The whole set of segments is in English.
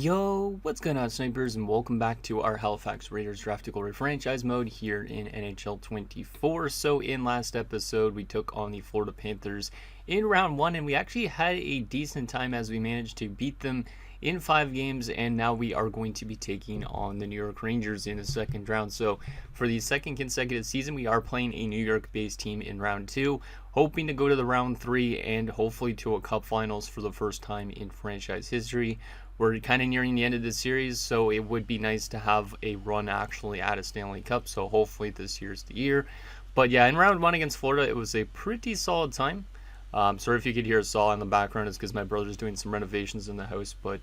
Yo, what's going on, snipers, and welcome back to our Halifax Raiders Draft to Glory franchise mode here in NHL 24. So in last episode, we took on the Florida Panthers in round 1, and we actually had a decent time as we managed to beat them in 5 games, and now we are going to be taking on the New York Rangers in the second round. So for the second consecutive season, we are playing a New York-based team in round 2, hoping to go to the round 3 and hopefully to a Cup Finals for the first time in franchise history. We're kind of nearing the end of the series, so it would be nice to have a run actually at a Stanley Cup, so hopefully this year's the year. But yeah, in round 1 against Florida, it was a pretty solid time. Sorry if you could hear a saw in the background, it's because my brother's doing some renovations in the house, but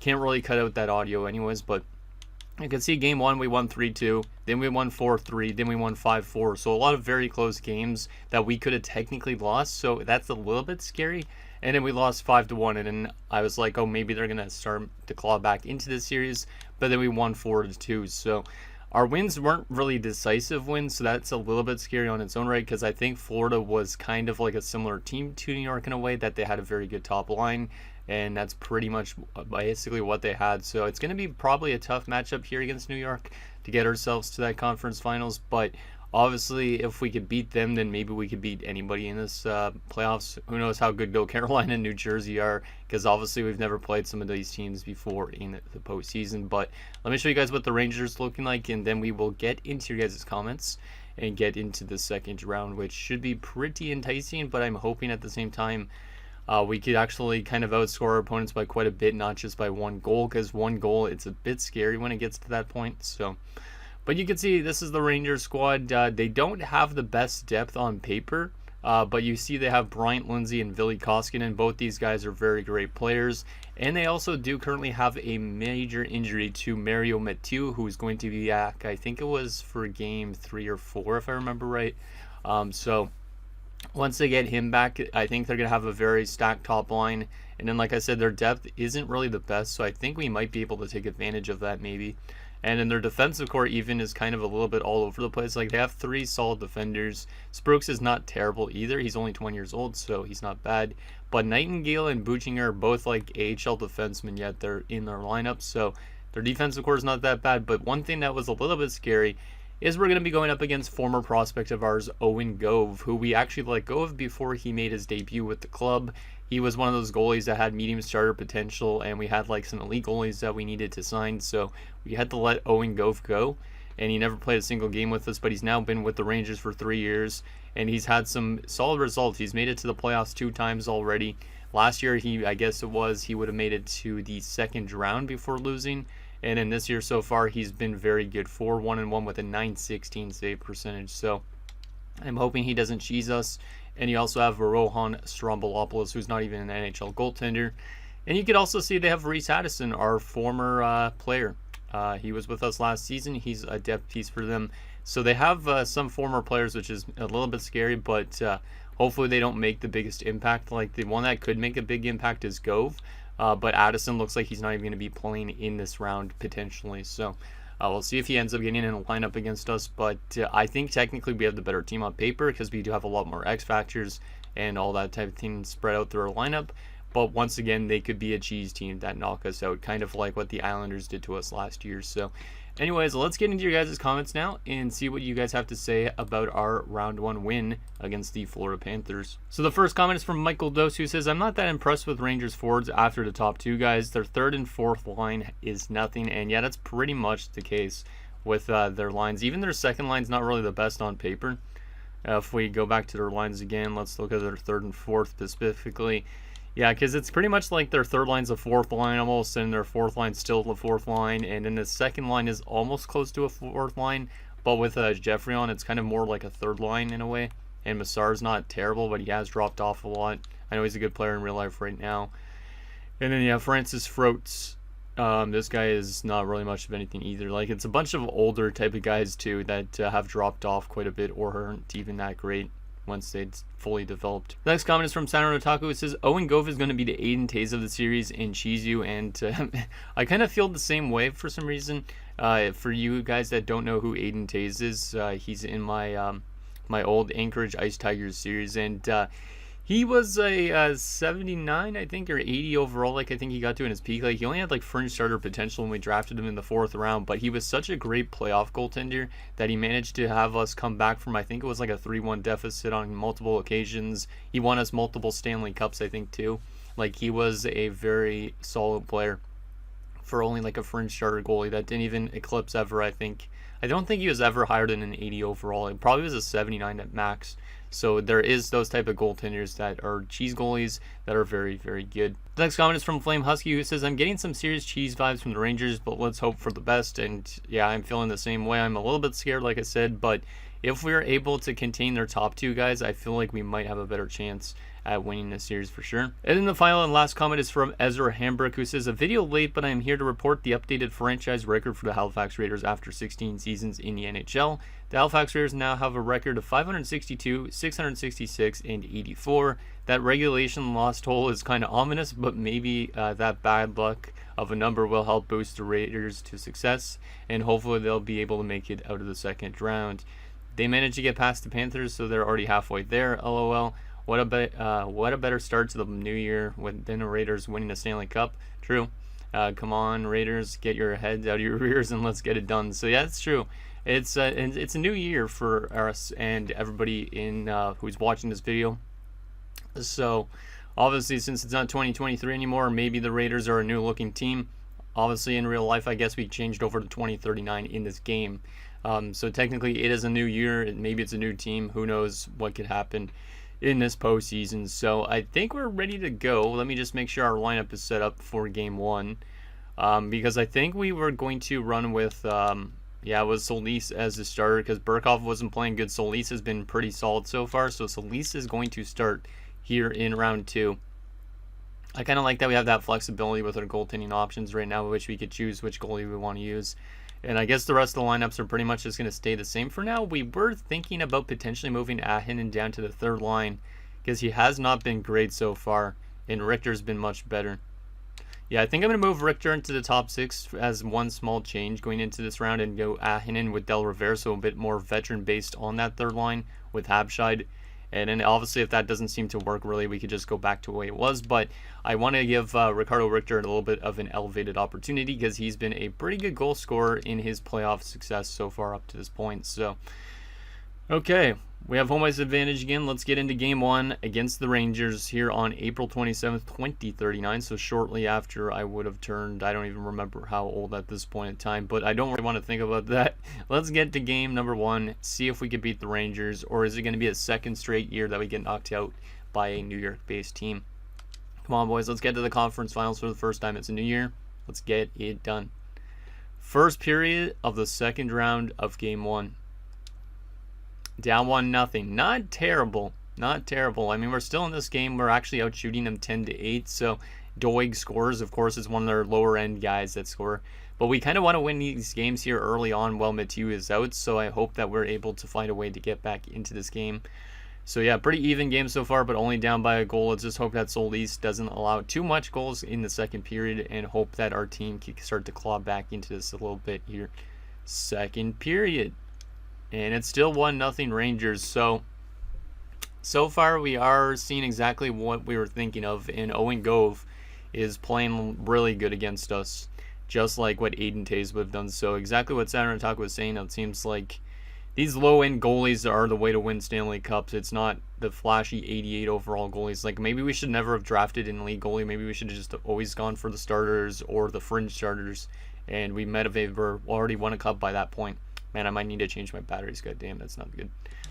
can't really cut out that audio anyways. But you can see game 1, we won 3-2, then we won 4-3, then we won 5-4, so a lot of very close games that we could have technically lost, so that's a little bit scary. And then we lost 5-1, and then I was like, oh, maybe they're gonna start to claw back into this series. But then we won 4-2. So our wins weren't really decisive wins, so that's a little bit scary on its own right, because I think Florida was kind of like a similar team to New York in a way that they had a very good top line, and that's pretty much basically what they had. So it's gonna be probably a tough matchup here against New York to get ourselves to that conference finals, but obviously, if we could beat them, then maybe we could beat anybody in this playoffs. Who knows how good Carolina and New Jersey are, because obviously we've never played some of these teams before in the postseason. But let me show you guys what the Rangers are looking like, and then we will get into your guys' comments and get into the second round, which should be pretty enticing, but I'm hoping at the same time we could actually kind of outscore our opponents by quite a bit, not just by 1 goal, because 1 goal, it's a bit scary when it gets to that point. So, but you can see this is the Rangers squad. They don't have the best depth on paper, but you see they have Bryant Lindsay and Ville Koskinen. Both these guys are very great players. And they also do currently have a major injury to Mario Metiu, who is going to be back, I think it was for game 3 or 4, if I remember right. So once they get him back, I think they're going to have a very stacked top line. And then, like I said, their depth isn't really the best, so I think we might be able to take advantage of that maybe. And in their defensive core even is kind of a little bit all over the place. Like, they have 3 solid defenders. Sprooks is not terrible either. He's only 20 years old, so he's not bad. But Nightingale and Buchinger are both like AHL defensemen, yet they're in their lineup. So their defensive core is not that bad. But one thing that was a little bit scary is we're going to be going up against former prospect of ours, Owen Gove, who we actually let go of before he made his debut with the club. He was one of those goalies that had medium starter potential, and we had like some elite goalies that we needed to sign, so we had to let Owen Gove go, and he never played a single game with us, but he's now been with the Rangers for 3 years, and he's had some solid results. He's made it to the playoffs 2 times already. Last year, he would have made it to the second round before losing, and in this year so far, he's been very good, 4-1-1 with a .916 save percentage, so I'm hoping he doesn't cheese us. And you also have Rohan Strombolopoulos, who's not even an NHL goaltender. And you could also see they have Reese Addison, our former player. He was with us last season. He's a depth piece for them. So they have some former players, which is a little bit scary, but hopefully they don't make the biggest impact. Like, the one that could make a big impact is Gove. But Addison looks like he's not even going to be playing in this round potentially. So we'll see if he ends up getting in a lineup against us, but I think technically we have the better team on paper because we do have a lot more X factors and all that type of thing spread out through our lineup. But once again, they could be a cheese team that knock us out, kind of like what the Islanders did to us last year. So anyways, let's get into your guys' comments now and see what you guys have to say about our round 1 win against the Florida Panthers. So the first comment is from Michael Dose, who says, I'm not that impressed with Rangers forwards after the top 2 guys. Their 3rd and 4th line is nothing, and yeah, that's pretty much the case with their lines. Even their 2nd line's not really the best on paper. If we go back to their lines again, let's look at their 3rd and 4th specifically. Yeah, because it's pretty much like their 3rd line's a 4th line almost, and their 4th line's still the 4th line, and then the 2nd line is almost close to a 4th line, but with Jeffrey on, it's kind of more like a 3rd line in a way. And Massar's not terrible, but he has dropped off a lot. I know he's a good player in real life right now. And then, yeah, Francis Froats. This guy is not really much of anything either. Like, it's a bunch of older type of guys, too, that have dropped off quite a bit or aren't even that great once they'd fully developed. The next comment is from Saturn Otaku. It says, Owen Gove is going to be the Aiden Taze of the series and cheese you. And I kind of feel the same way for some reason. For you guys that don't know who Aiden Taze is, he's in my my old Anchorage Ice Tigers series. And He was a 79, I think, or 80 overall. Like I think he got to in his peak. Like he only had like fringe starter potential when we drafted him in the 4th round, but he was such a great playoff goaltender that he managed to have us come back from, I think it was like a 3-1 deficit on multiple occasions. He won us multiple Stanley Cups, I think, too. Like he was a very solid player for only like a fringe starter goalie that didn't even eclipse ever, I think. I don't think he was ever higher than an 80 overall. It probably was a 79 at max. So there is those type of goaltenders that are cheese goalies that are very, very good. The next comment is from Flame Husky, who says, I'm getting some serious cheese vibes from the Rangers, but let's hope for the best. And yeah, I'm feeling the same way. I'm a little bit scared, like I said, but if we're able to contain their top 2 guys, I feel like we might have a better chance at winning this series for sure. And then the final and last comment is from Ezra Hambrook, who says, a video late, but I am here to report the updated franchise record for the Halifax Raiders after 16 seasons in the NHL. The Halifax Raiders now have a record of 562, 666, and 84. That regulation loss total is kind of ominous, but maybe that bad luck of a number will help boost the Raiders to success, and hopefully they'll be able to make it out of the second round. They managed to get past the Panthers, so they're already halfway there, LOL. What a better start to the new year than the Raiders winning a Stanley Cup. True. Come on, Raiders, get your heads out of your rears and let's get it done. So yeah, it's true. It's a new year for us and everybody in who's watching this video. So obviously, since it's not 2023 anymore, maybe the Raiders are a new looking team. Obviously, in real life, I guess we changed over to 2039 in this game. So technically, it is a new year. Maybe it's a new team. Who knows what could happen in this postseason. So I think we're ready to go. Let me just make sure our lineup is set up for game 1. Because I think we were going to run with, it was Solis as the starter because Burkhoff wasn't playing good. Solis has been pretty solid so far. So Solis is going to start here in round 2. I kind of like that we have that flexibility with our goaltending options right now, which we could choose which goalie we want to use. And I guess the rest of the lineups are pretty much just going to stay the same for now. We were thinking about potentially moving Ahinen down to the 3rd line because he has not been great so far, and Richter's been much better. Yeah, I think I'm going to move Richter into the top 6 as one small change going into this round and go Ahinen with Del Rivera, so a bit more veteran-based on that 3rd line with Habscheid. And then obviously if that doesn't seem to work really, we could just go back to the way it was. But I want to give Ricardo Richter a little bit of an elevated opportunity because he's been a pretty good goal scorer in his playoff success so far up to this point. So, okay, we have home ice advantage again. Let's get into game 1 against the Rangers here on April 27th, 2039. So shortly after I would have turned, I don't even remember how old at this point in time, but I don't really want to think about that. Let's get to game number 1, see if we can beat the Rangers, or is it going to be a second straight year that we get knocked out by a New York-based team? Come on, boys, let's get to the conference finals for the first time. It's a new year. Let's get it done. First period of the second round of game 1. Down 1-0. Not terrible. Not terrible. I mean, we're still in this game. We're actually out shooting them 10-8. So Doig scores. Of course, it's one of their lower end guys that score. But we kind of want to win these games here early on while Mathieu is out. So I hope that we're able to find a way to get back into this game. So yeah, pretty even game so far, but only down by a goal. Let's just hope that Solis doesn't allow too much goals in the second period and hope that our team can start to claw back into this a little bit here. Second period. And it's still 1-0 Rangers. So far we are seeing exactly what we were thinking of. And Owen Gove is playing really good against us. Just like what Aiden Tays would have done. So exactly what Saturn Talk was saying. It seems like these low-end goalies are the way to win Stanley Cups. It's not the flashy 88 overall goalies. Like maybe we should never have drafted an elite goalie. Maybe we should have just always gone for the starters or the fringe starters. And we might have already won a cup by that point. Man, I might need to change my batteries. God damn, that's not good.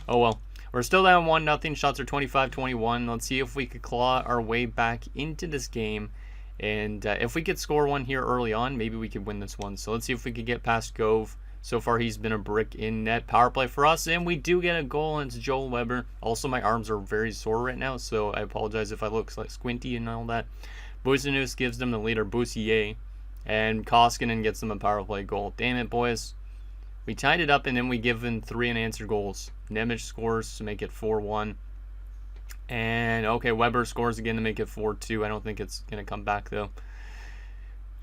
Oh well. We're still down 1-0. Shots are 25-21. Let's see if we could claw our way back into this game. And if we could score one here early on, maybe we could win this one. So let's see if we could get past Gove. So far, he's been a brick in net. Power play for us, and we do get a goal, and it's Joel Weber. Also, my arms are very sore right now, so I apologize if I look like squinty and all that. Business gives them the leader, Boussier, and Koskinen gets them a power play goal. Damn it, boys. We tied it up, and then we give them 3 unanswered goals. Nemec scores to make it 4-1. And, okay, Weber scores again to make it 4-2. I don't think it's going to come back, though.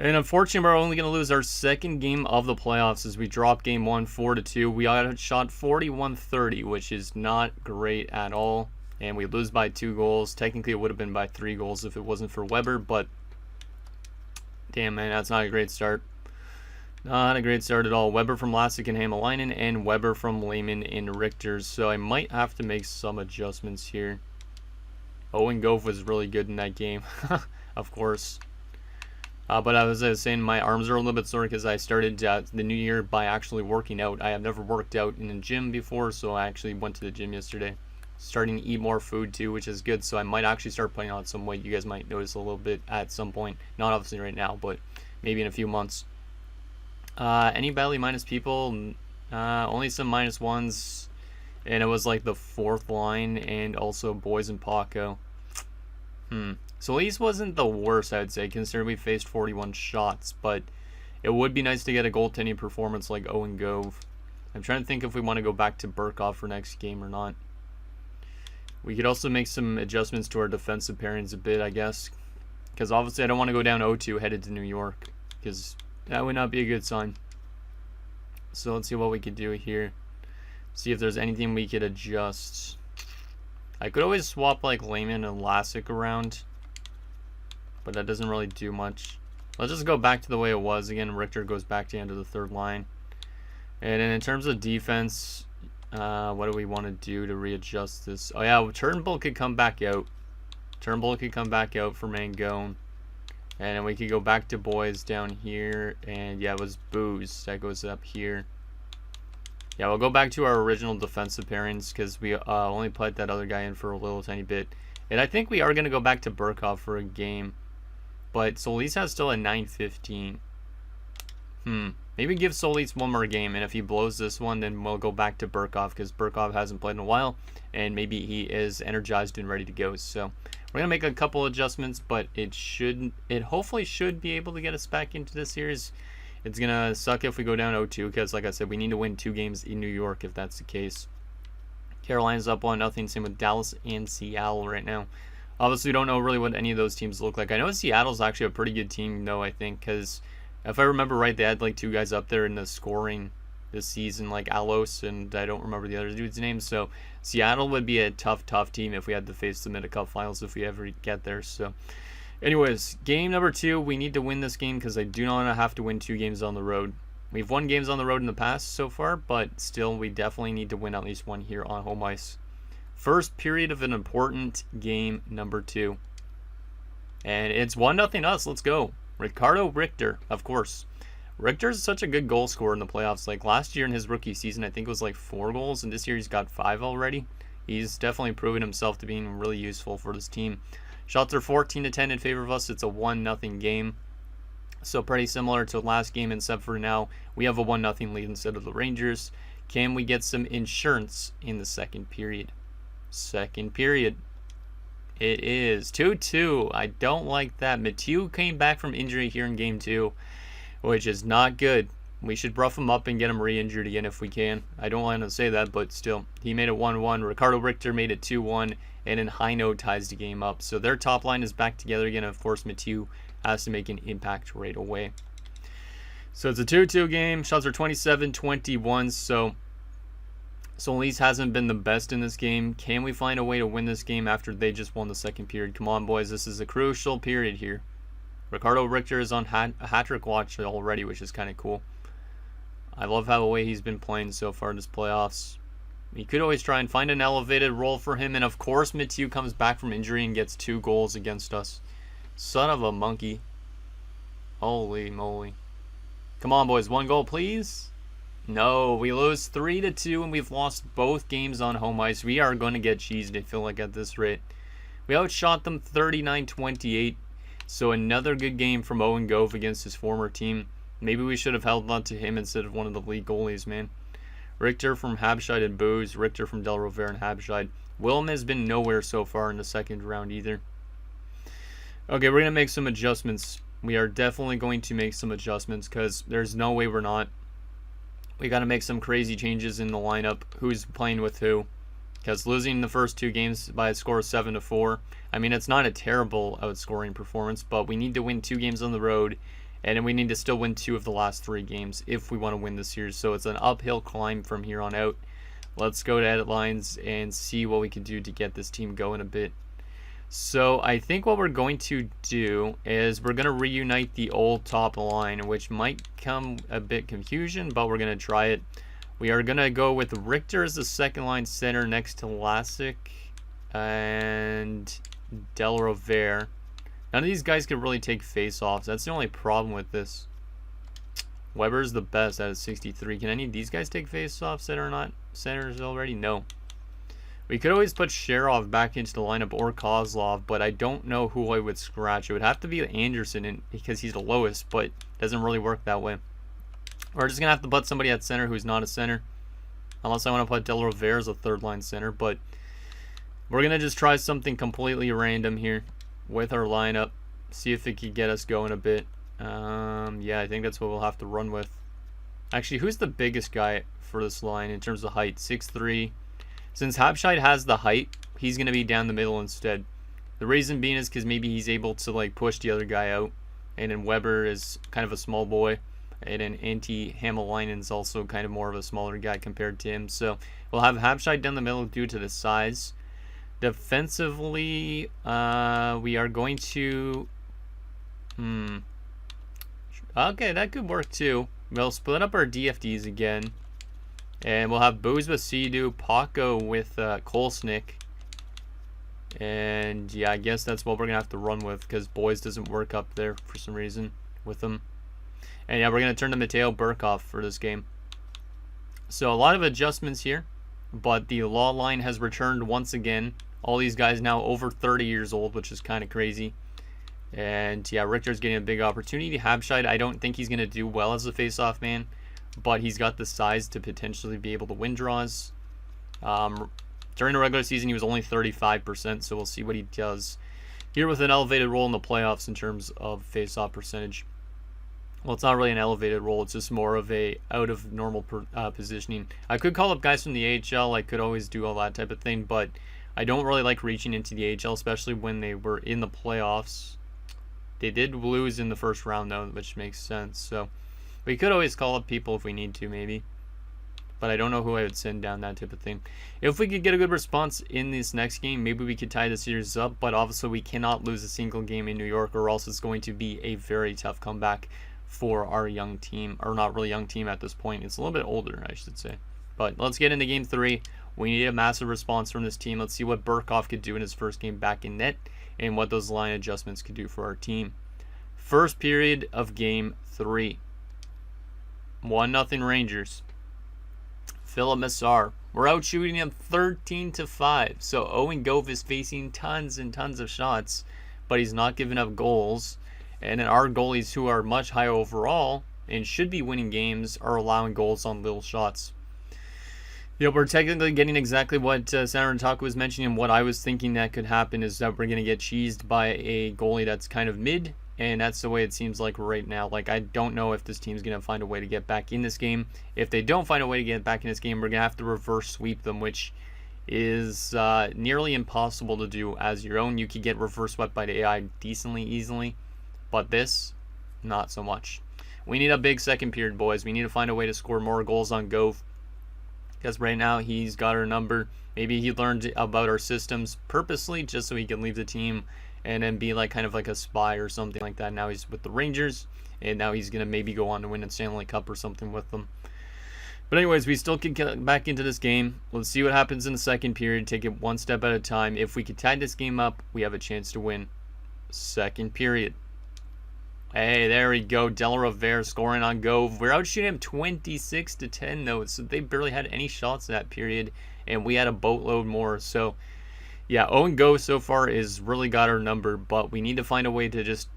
And unfortunately, we're only going to lose our second game of the playoffs as we drop game 1 4-2. We shot 41-30, which is not great at all. and we lose by 2 goals. Technically, it would have been by 3 goals if it wasn't for Weber, but damn, man, that's not a great start. Not a great start at all. Weber from Lasik and Hamalainen, and Weber from Lehman and Richter. So I might have to make some adjustments here. Owen Gove was really good in that game, of course. But as I was saying, my arms are a little bit sore because I started the new year by actually working out. I have never worked out in a gym before, so I actually went to the gym yesterday. Starting to eat more food too, which is good. So I might actually start putting on some weight. You guys might notice a little bit at some point. Not obviously right now, but maybe in a few months. Any badly minus people? Only some minus ones. And it was like the 4th line and also Boys and Paco. So at least wasn't the worst, I would say, considering we faced 41 shots. But it would be nice to get a goaltending performance like Owen Gove. I'm trying to think if we want to go back to Burkov for next game or not. We could also make some adjustments to our defensive pairings a bit, I guess. Because obviously I don't want to go down 0-2 headed to New York. Because that would not be a good sign. So let's see what we could do here. See if there's anything we could adjust. I could always swap like Lehman and Lasik around. But that doesn't really do much. Let's just go back to the way it was. Again, Richter goes back to the end of the 3rd line. And then in terms of defense, what do we want to do to readjust this? Oh yeah, Turnbull could come back out. Turnbull could come back out for Mangone. And then we could go back to Boys down here. And yeah, it was Booze that goes up here. Yeah, we'll go back to our original defensive pairings because we only put that other guy in for a little tiny bit. And I think we are going to go back to Burkov for a game. But Solis has still a 915. Maybe give Solis one more game. And if he blows this one, then we'll go back to Burkov because Burkov hasn't played in a while. And maybe he is energized and ready to go. So we're going to make a couple adjustments, but it hopefully should be able to get us back into this series. It's going to suck if we go down 0-2 because, like I said, we need to win 2 games in New York if that's the case. Carolina's up 1-0. Same with Dallas and Seattle right now. Obviously, we don't know really what any of those teams look like. I know Seattle's actually a pretty good team, though, I think, because if I remember right, they had like 2 guys up there in the scoring this season, like Alos, and I don't remember the other dude's name. So Seattle would be a tough team if we had to face them in a cup finals if we ever get there. So anyways, game number 2, we need to win this game because I do not want to have to win 2 games on the road. We've won games on the road in the past so far, but still we definitely need to win at least one here on home ice. First period of an important game number 2. And it's 1-0 us. Let's go. Ricardo Richter, of course. Richter's such a good goal scorer in the playoffs. Like last year in his rookie season, I think it was like 4 goals, and this year he's got 5 already. He's definitely proven himself to being really useful for this team. Shots are 14-10 in favor of us. It's a 1-0 game. So pretty similar to last game, except for now we have a 1-0 lead instead of the Rangers. Can we get some insurance in the second period? Second period. It is 2-2. I don't like that. Mathieu came back from injury here in game 2, which is not good. We should rough him up and get him re-injured again if we can. I don't want to say that, but still. He made it 1-1. Ricardo Richter made it 2-1. And then Heino ties the game up. So their top line is back together again. Of course, Mathieu has to make an impact right away. So it's a 2-2 game. Shots are 27-21. So Solis hasn't been the best in this game. Can we find a way to win this game after they just won the second period? Come on, boys. This is a crucial period here. Ricardo Richter is on hat-trick watch already, which is kind of cool. I love how the way he's been playing so far in this playoffs. You could always try and find an elevated role for him. And, of course, Mathieu comes back from injury and gets 2 goals against us. Son of a monkey. Holy moly. Come on, boys. 1 goal, please. No, we lose 3-2, and we've lost both games on home ice. We are going to get cheesed, I feel like, at this rate. We outshot them 39-28. So another good game from Owen Gove against his former team. Maybe we should have held on to him instead of one of the league goalies, man. Richter from Habscheid and Booze. Richter from Del Rovere and Habscheid. Willem has been nowhere so far in the second round either. Okay, we're going to make some adjustments. We are definitely going to make some adjustments because there's no way we're not. We got to make some crazy changes in the lineup. Who's playing with who? Because losing the first 2 games by a score of 7-4, I mean, it's not a terrible outscoring performance, but we need to win 2 games on the road, and then we need to still win 2 of the last 3 games if we want to win this series. So it's an uphill climb from here on out. let's go to edit lines and see what we can do to get this team going a bit. So I think what we're going to do is we're going to reunite the old top line, which might come a bit confusion, but we're going to try it. We are going to go with Richter as the second line center next to Lassick and Del Rovere. None of these guys can really take face-offs. That's the only problem with this. Weber's the best at 63. Can any of these guys take face-offs that are not centers already? No. We could always put Sherov back into the lineup or Kozlov, but I don't know who I would scratch. It would have to be Anderson because he's the lowest, but it doesn't really work that way. We're just going to have to put somebody at center who's not a center. Unless I want to put Del Rovere as a third-line center, but we're going to just try something completely random here with our lineup. See if it could get us going a bit. Yeah, I think that's what we'll have to run with. Actually, who's the biggest guy for this line in terms of height? 6'3". Since Habscheid has the height, he's going to be down the middle instead. The reason being is because maybe he's able to like push the other guy out. And then Weber is kind of a small boy. And then Hamalainen is also kind of more of a smaller guy compared to him. So we'll have Habscheid down the middle due to the size. Defensively, we are going to... Okay, that could work too. We'll split up our DFDs again. And we'll have Booze with Sea-Doo, Paco with Kolsnik. And yeah, I guess that's what we're going to have to run with because Boys doesn't work up there for some reason with them. And yeah, we're going to turn to Mateo Burkhoff for this game. So a lot of adjustments here. But the law line has returned once again. All these guys now over 30 years old, which is kind of crazy. And yeah, Richter's getting a big opportunity. Habscheid, I don't think he's going to do well as a face-off man. But he's got the size to potentially be able to win draws. During the regular season, he was only 35%, so we'll see what he does here with an elevated role in the playoffs in terms of face-off percentage. Well, it's not really an elevated role. It's just more of a out of normal positioning. I could call up guys from the AHL. I could always do all that type of thing, but I don't really like reaching into the AHL, especially when they were in the playoffs. They did lose in the first round, though, which makes sense. So we could always call up people if we need to, maybe. But I don't know who I would send down, that type of thing. If we could get a good response in this next game, maybe we could tie the series up. But obviously, we cannot lose a single game in New York, or else it's going to be a very tough comeback for our young team. Or not really young team at this point. It's a little bit older, I should say. But let's get into Game 3. We need a massive response from this team. Let's see what Burkhoff could do in his first game back in net, and what those line adjustments could do for our team. First period of Game 3. 1-0 Rangers. Philip Massar. We're out shooting him 13-5. So Owen Gove is facing tons and tons of shots, but he's not giving up goals. And then our goalies, who are much higher overall and should be winning games, are allowing goals on little shots. Yeah, we're technically getting exactly what Senator Taku was mentioning, and what I was thinking that could happen is that we're going to get cheesed by a goalie that's kind of mid, and that's the way it seems like right now. Like, I don't know if this team's going to find a way to get back in this game. If they don't find a way to get back in this game, we're going to have to reverse sweep them, which is nearly impossible to do as your own. You could get reverse swept by the AI decently easily, but this, not so much. We need a big second period, boys. We need to find a way to score more goals on Gove, because right now he's got our number. Maybe he learned about our systems purposely just so he can leave the team and then be like kind of like a spy or something like that. Now he's with the Rangers, and now he's going to maybe go on to win a Stanley Cup or something with them. But anyways, we still can get back into this game. Let's see what happens in the second period. Take it one step at a time. If we could tie this game up, we have a chance to win. Second period. Hey, there we go. Del Rovere scoring on Gove. We're out shooting him 26-10 though, so they barely had any shots in that period, and we had a boatload more. So yeah, Owen Gove so far is really got our number, but we need to find a way to just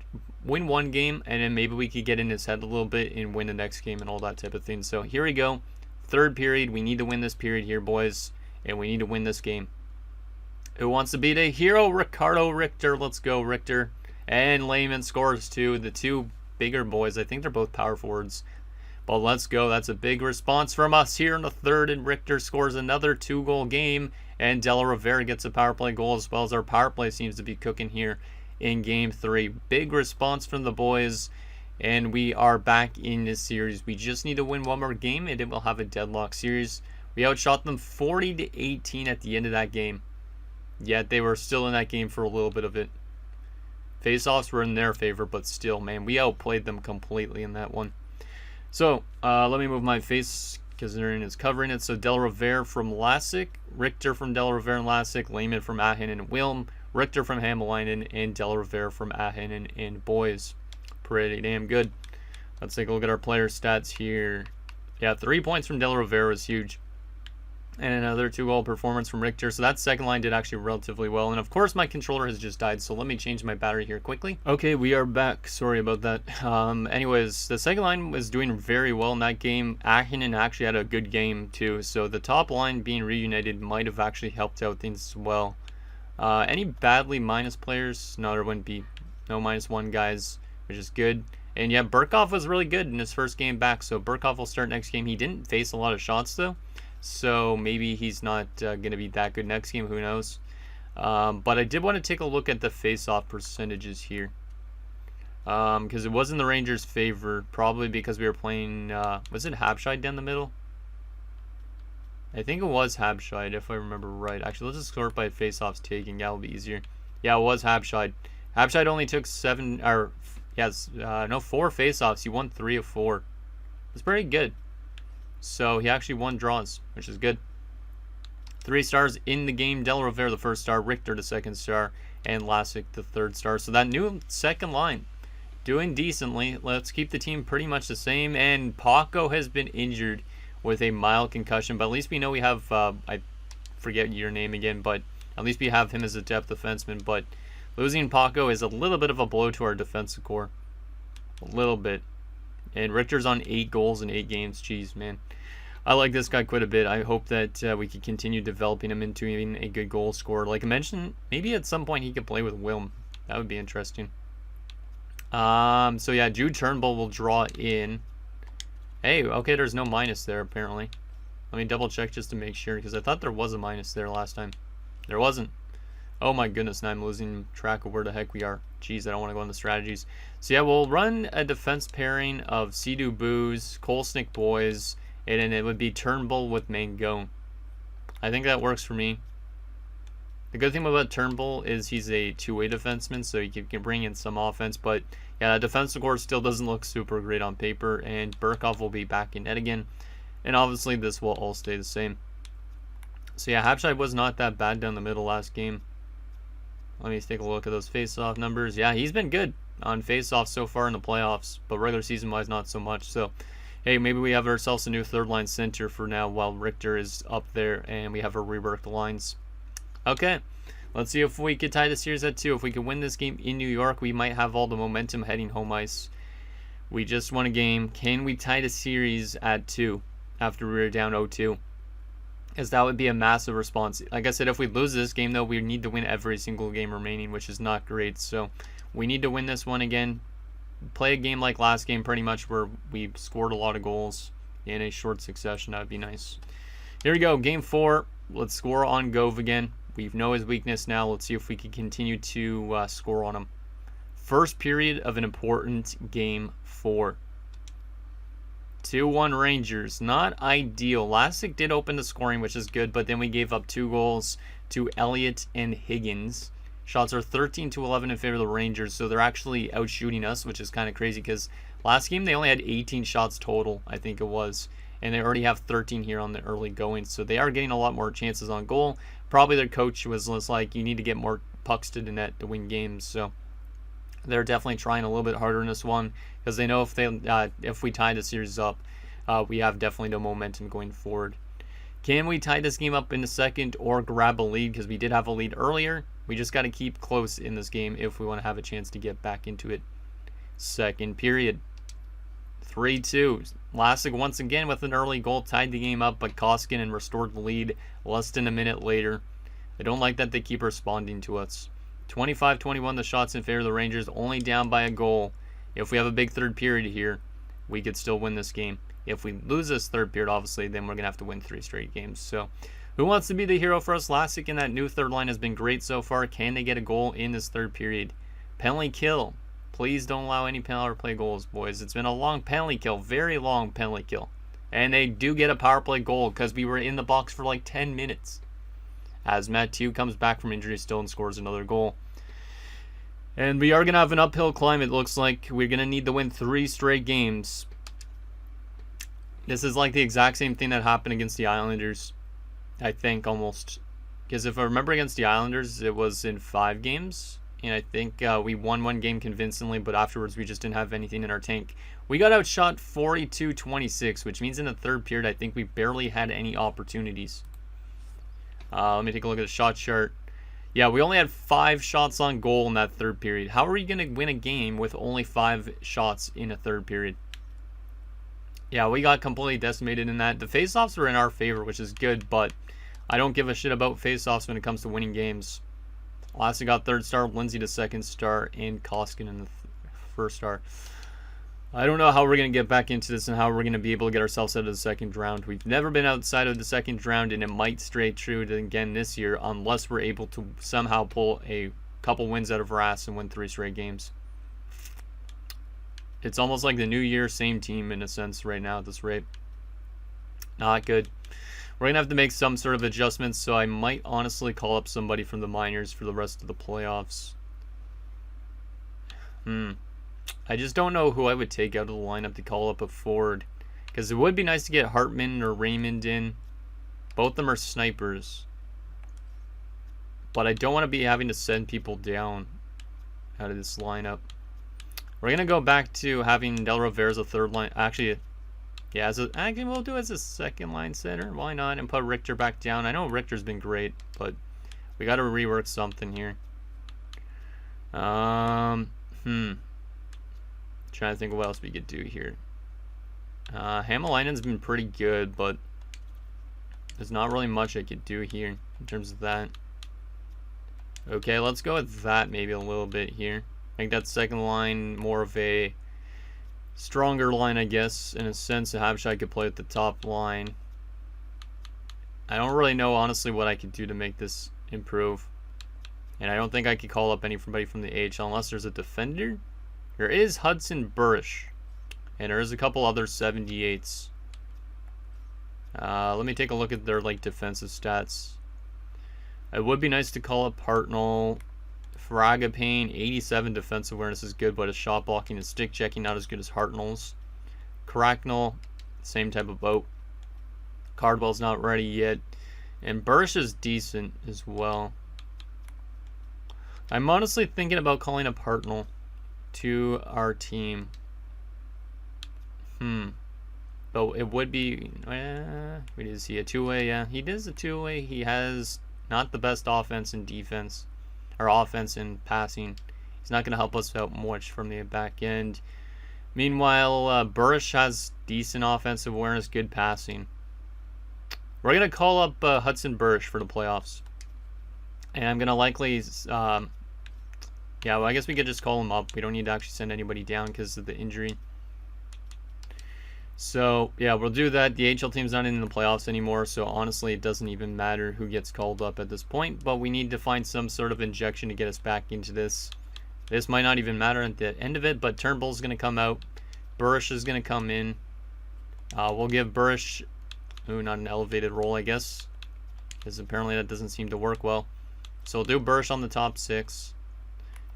win one game, and then maybe we could get in his head a little bit and win the next game and all that type of thing. So here we go. Third period. We need to win this period here, boys, and we need to win this game. Who wants to be the hero? Ricardo Richter. Let's go, Richter. And Lehman scores too. The two bigger boys. I think they're both power forwards. But let's go. That's a big response from us here in the third. And Richter scores another 2-goal game. And Del Rovere gets a power play goal, as well as our power play seems to be cooking here in Game 3. Big response from the boys. And we are back in this series. We just need to win one more game, and it will have a deadlock series. We outshot them 40-18 at the end of that game. Yet they were still in that game for a little bit of it. Face-offs were in their favor, but still, man, we outplayed them completely in that one. So, let me move my face because Aaron is covering it. So, Del Rivera from Lassick, Richter from Del Rivera and Lassick, Lehman from Ahen and Wilm, Richter from Hamalainen, and Del Rivera from Ahen and Boys. Pretty damn good. Let's take a look at our player stats here. Yeah, 3 points from Del Rivera was huge. And another 2-goal performance from Richter. So that second line did actually relatively well. And of course my controller has just died, so let me change my battery here quickly. Okay, we are back. Sorry about that. Anyways, the second line was doing very well in that game. Ahinen actually had a good game too. So the top line being reunited might have actually helped out things as well. Any badly minus players? No, there wouldn't be. No -1 guys, which is good. And yeah, Burkhoff was really good in his first game back. So Burkhoff will start next game. He didn't face a lot of shots though. So maybe he's not going to be that good next game. Who knows? But I did want to take a look at the face-off percentages here. Because it was in the Rangers' favor. Probably because we were playing... was it Habscheid down the middle? I think it was Habscheid, if I remember right. Actually, let's just sort by face-offs taking. That'll be easier. Yeah, it was Habscheid. Habscheid only took 4 face-offs. He won 3 of 4. It's pretty good. So he actually won draws, which is good. 3 stars in the game. Del Rivera the first star, Richter the second star, and Lassick the third star. So that new second line doing decently. Let's keep the team pretty much the same. And Paco has been injured with a mild concussion, but at least we know we have, I forget your name again, but at least we have him as a depth defenseman. But losing Paco is a little bit of a blow to our defensive core. A little bit. And Richter's on 8 goals in 8 games. Jeez, man. I like this guy quite a bit. I hope that we can continue developing him into being a good goal scorer. Like I mentioned, maybe at some point he could play with Wilm. That would be interesting. So yeah, Jude Turnbull will draw in. Hey, okay, there's no minus there apparently. Let me double check just to make sure, because I thought there was a minus there last time. There wasn't. Oh my goodness, now I'm losing track of where the heck we are. Jeez, I don't want to go into strategies. So yeah, we'll run a defense pairing of Sea-Doo Booze, Kolesnik Boys, and then it would be Turnbull with Mangone. I think that works for me. The good thing about Turnbull is he's a two-way defenseman, so he can bring in some offense. But yeah, the defensive core still doesn't look super great on paper, and Burkhoff will be back in net again. And obviously this will all stay the same. So yeah, Habscheid was not that bad down the middle last game. Let me take a look at those face-off numbers. Yeah, he's been good on face-offs so far in the playoffs, but regular season-wise, not so much. So, hey, maybe we have ourselves a new third-line center for now while Richter is up there and we have our reworked lines. Okay, let's see if we could tie the series at 2. If we could win this game in New York, we might have all the momentum heading home ice. We just won a game. Can we tie the series at 2 after we were down 0-2? Because that would be a massive response. Like I said, if we lose this game, though, we need to win every single game remaining, which is not great. So we need to win this one again. Play a game like last game, pretty much, where we scored a lot of goals in a short succession. That would be nice. Here we go, game 4. Let's score on Gove again. We know his weakness now. Let's see if we can continue to score on him. First period of an important game 4. 2-1 Rangers. Not ideal. Lassick did open the scoring, which is good, but then we gave up 2 goals to Elliott and Higgins. Shots are 13-11 in favor of the Rangers, so they're actually outshooting us, which is kind of crazy because last game they only had 18 shots total, I think it was, and they already have 13 here on the early going, so they are getting a lot more chances on goal. Probably their coach was like, you need to get more pucks to the net to win games, so they're definitely trying a little bit harder in this one because they know if we tie the series up, we have definitely no momentum going forward. Can we tie this game up in the second or grab a lead? Because we did have a lead earlier. We just got to keep close in this game if we want to have a chance to get back into it. Second period. 3-2. Lassick once again with an early goal tied the game up, but Koskinen restored the lead less than a minute later. I don't like that they keep responding to us. 25-21 the shots in favor of the Rangers, only down by a goal. If we have a big third period here, we could still win this game. If we lose this third period, obviously, then we're going to have to win 3 straight games. So, who wants to be the hero for us? Lassick and that new third line has been great so far. Can they get a goal in this third period? Penalty kill. Please don't allow any power play goals, boys. It's been a long penalty kill. Very long penalty kill. And they do get a power play goal because we were in the box for like 10 minutes. As Mathieu comes back from injury still and scores another goal. And we are going to have an uphill climb, it looks like. We're going to need to win 3 straight games. This is like the exact same thing that happened against the Islanders. I think, almost. Because if I remember against the Islanders, it was in 5 games. And I think we won 1 game convincingly, but afterwards we just didn't have anything in our tank. We got outshot 42-26, which means in the third period, I think we barely had any opportunities. Let me take a look at the shot chart. Yeah, we only had 5 shots on goal in that third period. How are you going to win a game with only 5 shots in a third period? Yeah, we got completely decimated in that. The faceoffs were in our favor, which is good, but I don't give a shit about faceoffs when it comes to winning games. Lassie got 3rd star, Lindsay the 2nd star, and Koskinen in the 1st star. I don't know how we're going to get back into this and how we're going to be able to get ourselves out of the 2nd round. We've never been outside of the 2nd round, and it might stray true again this year unless we're able to somehow pull a couple wins out of our ass and win 3 straight games. It's almost like the new year, same team in a sense right now at this rate. Not good. We're going to have to make some sort of adjustments, so I might honestly call up somebody from the minors for the rest of the playoffs. I just don't know who I would take out of the lineup to call up a forward. Because it would be nice to get Hartman or Raymond in. Both of them are snipers. But I don't want to be having to send people down out of this lineup. We're going to go back to having Del Rivera as a 3rd line. Actually, yeah, actually we'll do it as a 2nd line center. Why not? And put Richter back down. I know Richter's been great, but we got to rework something here. Trying to think of what else we could do here. Hamalainen's been pretty good, but there's not really much I could do here in terms of that. Okay, let's go with that maybe a little bit here. Make that 2nd line more of a stronger line, I guess, in a sense. Habshai could play at the top line. I don't really know, honestly, what I could do to make this improve. And I don't think I could call up anybody from the AHL unless there's a defender. There is Hudson Burrish. And there is a couple other 78s. Let me take a look at their defensive stats. It would be nice to call up Hartnell. Fragapane, 87 defensive awareness is good, but his shot blocking and stick checking not as good as Hartnell's. Cracknell, same type of boat. Cardwell's not ready yet. And Burrish is decent as well. I'm honestly thinking about calling up Hartnell to our team. But it would be... is he a 2-way? Yeah, he is a 2-way. He has not the best offense and defense. Or offense and passing. He's not going to help us out much from the back end. Meanwhile, Burrish has decent offensive awareness, good passing. We're going to call up Hudson Burrish for the playoffs. And I'm going to likely... yeah, well, I guess we could just call him up. We don't need to actually send anybody down because of the injury. So, yeah, we'll do that. The AHL team's not in the playoffs anymore, so honestly, it doesn't even matter who gets called up at this point, but we need to find some sort of injection to get us back into this. This might not even matter at the end of it, but Turnbull's going to come out. Burrish is going to come in. We'll give Burrish, not an elevated role, I guess, because apparently that doesn't seem to work well. So we'll do Burrish on the top 6.